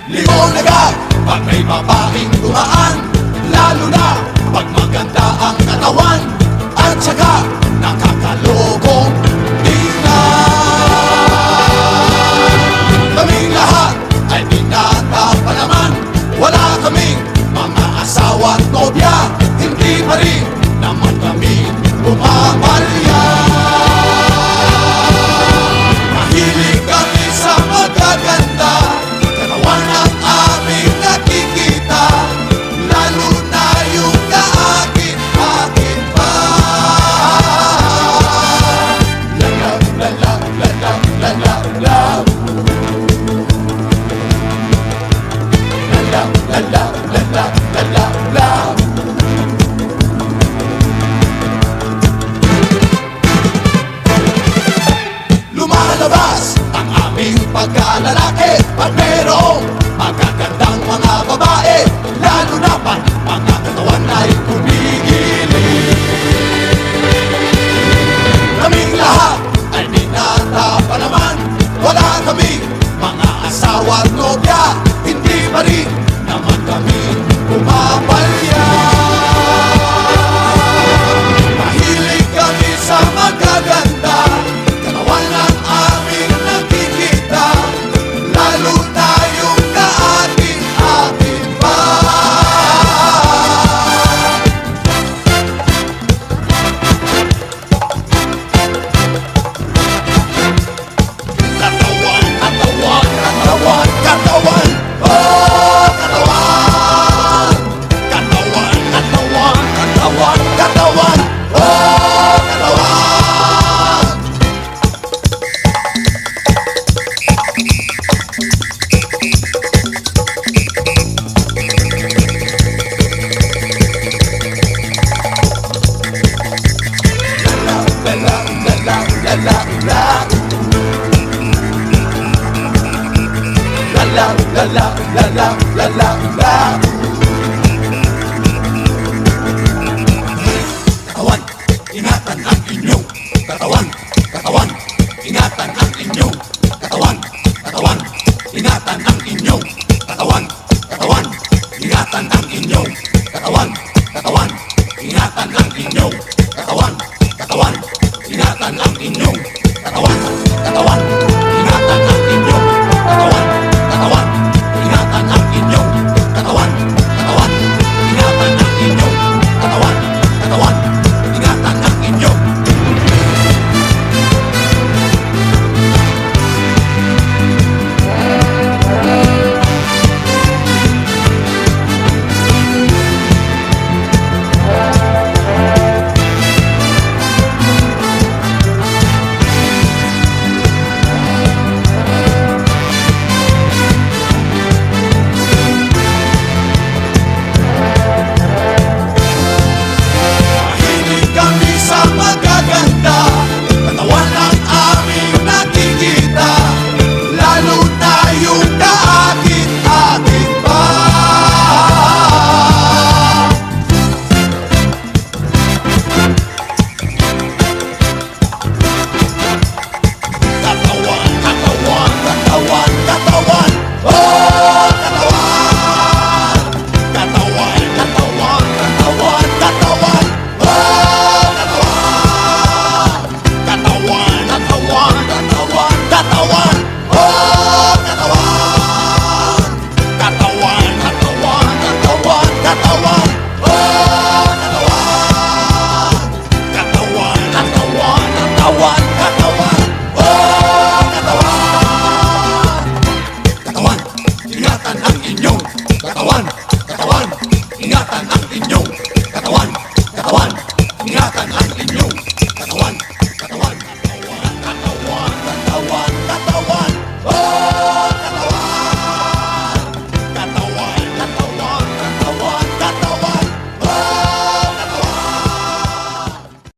Limon agad pag may babaeng dumaan, lalo na pag maganda ang katawan at saka nakakalokong tingnan. Kaming lahat ay binata pa naman, wala kaming mga asawa at nobya, hindi pa rin naman kami pumapalya. Mahilig kami sa magaganda, katawan ang aming nakikita, lalo na yung kaakit-akit pa. Love, love, love, love, love, love, love. Love, love, love, love, love, love, love. Lumalabas ang aming pagkalalaki pag merong magagandang mga babae, lalo na pag mga katawan ay kumikilig. Kaming lahat ay binata pa naman, wala kaming mga asawa at nobya, hindi pa rin naman kami pumapalya. Mahilig kami sa magaganda, katawan ang aming nakikita, lalo na yung kaating-ating pa. Katawan, katawan, katawan, katawan, oh katawan. Katawan, katawan, katawan, katawan, oh katawan. Katawan, ingatan ang inyong katawan. Katawan, ingatan ang inyong katawan. Katawan, ingatan ang inyong katawan. Katawan, ingatan ang inyong katawan. Katawan, ingatan ang inyong katawan. Katawan, ingatan ang inyong katawan. Katawan, ingatan ang inyong katawan. Katawan, ingatan ang inyong katawan. Katawan, ingatan ang inyong katawan. Katawan, ingatan ang inyong. Mahilig kami sa magaganda, katawan ang aming nakikita, lalo na yung kaakit-akit pa. Katawan, katawan, katawan, katawan, oh katawan. Katawan, katawan, katawan, katawan, oh katawan. Katawan, katawan, katawan, katawan, oh katawan. Katawan, katawan, katawan, katawan, oh katawan. Katawan, katawan, katawan, katawan, oh katawan. Katawan, ingatan ang inyong katawan.